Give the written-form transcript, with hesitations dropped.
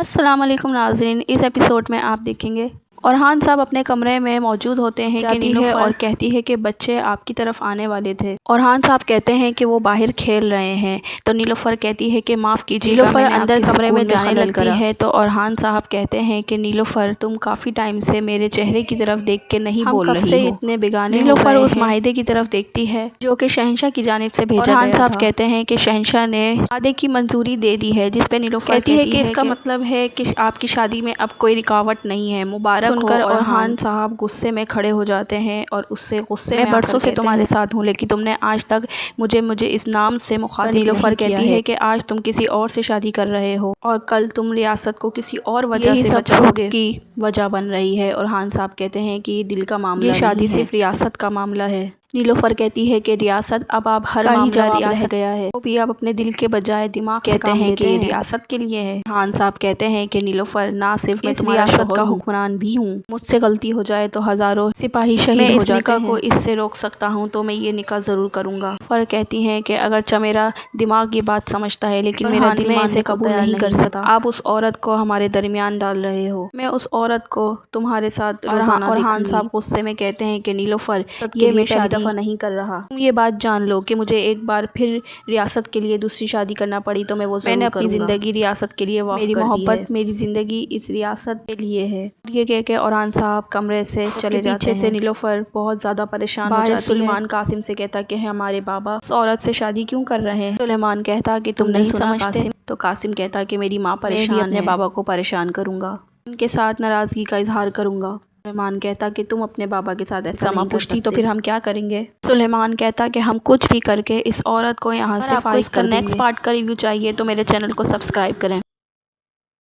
السلام علیکم ناظرین، اس ایپیسوڈ میں آپ دیکھیں گے اورحان صاحب اپنے کمرے میں موجود ہوتے ہیں کہ نیلوفر اور کہتی ہے کہ بچے آپ کی طرف آنے والے تھے۔ اورحان صاحب کہتے ہیں کہ وہ باہر کھیل رہے ہیں تو نیلوفر کہتی ہے کہ معاف کیجیے گا، نیلوفر اندر کمرے میں جانے لگتی ہے تو اورحان صاحب کہتے ہیں کہ نیلوفر تم کافی ٹائم سے میرے چہرے کی طرف دیکھ کے نہیں بول رہی ہو، ہم کب سے اتنے بیگانے ہو گئے ہیں۔ نیلوفر اس معاہدے کی طرف دیکھتی ہے جو کہ شہنشاہ کی جانب سے بھیجا گیا تھا۔ اورحان صاحب کہتے ہیں کہ شہنشاہ نے معاہدے کی منظوری دے دی ہے، جس پہ نیلوفر کہتی ہے کہ اس کا مطلب ہے کہ آپ کی شادی میں اب کوئی رکاوٹ نہیں ہے، مبارک ہو۔ سن کر اورحان صاحب غصے میں کھڑے ہو جاتے ہیں اور اس سے غصے میں برسوں سے تمہارے ساتھ ہوں، لیکن تم نے آج تک مجھے اس نام سے مخاطب نہیں کیا ہے۔ نیلوفر کہتی ہے کہ آج تم کسی اور سے شادی کر رہے ہو اور کل تم ریاست کو کسی اور وجہ سے بچاؤ گے، کی وجہ بن رہی ہے۔ اورحان صاحب کہتے ہیں کہ یہ دل کا معاملہ نہیں ہے، یہ شادی صرف ریاست کا معاملہ ہے۔ نیلوفر کہتی ہے کہ ریاست اب آپ ہر معاملہ ریاست گیا ہے، وہ بھی اب اپنے دل کے بجائے دماغ سے کام لیتے ہیں کہ ریاست کے لیے ہے۔ اورحان صاحب کہتے ہیں کہ نیلوفر نہ صرف میں تمہاری ریاست کا حکمران بھی ہوں، مجھ سے غلطی ہو جائے تو ہزاروں سپاہی شہید ہو جاتے ہیں، میں اس نکاح کو اس سے روک سکتا ہوں تو میں یہ نکاح ضرور کروں گا۔ نیلوفر کہتی ہیں کہ اگرچہ میرا دماغ یہ بات سمجھتا ہے لیکن میرا دل میں اسے قبول نہیں کر سکتا۔ آپ اس عورت کو ہمارے درمیان ڈال رہے ہو، میں اس عورت کو تمہارے ساتھ روزانہ دیکھوں گی۔ اورحان صاحب غصے میں کہتے ہیں کہ نیلوفر یہ میں پہلی دفعہ نہیں کر رہا، تم یہ بات جان لو کہ مجھے ایک بار پھر ریاست کے لیے دوسری شادی کرنا پڑی تو میں وہ ضرور کروں گا۔ میں نے اپنی زندگی ریاست کے لیے وقف کر دی ہے، میری محبت میری زندگی اس ریاست کے لیے ہے۔ یہ کہہ کے اورحان صاحب کمرے سے چلے جاتے ہیں۔ پیچھے سے نیلوفر بہت زیادہ پریشان ہو جاتی ہے۔ سلیمان قاسم سے کہتا کہ ہمارے بابا اس عورت سے شادی کیوں کر رہے ہیں؟ سلیمان کہتا کہ تم نہیں سمجھتے، تو قاسم کہتا کہ میری ماں پریشان ہے، میں بھی اپنے بابا کو پریشان کروں گا، ان کے ساتھ ناراضگی کا اظہار کروں گا۔ سلیمان کہتا کہ تم اپنے بابا کے ساتھ ایسا نہیں کر سکتے، تو پھر ہم کیا کریں گے؟ سلیمان کہتا کہ ہم کچھ بھی کر کے اس عورت کو یہاں سے فارغ کر دیں گے۔ نیکسٹ پارٹ کا ریویو چاہیے تو میرے چینل کو سبسکرائب کریں۔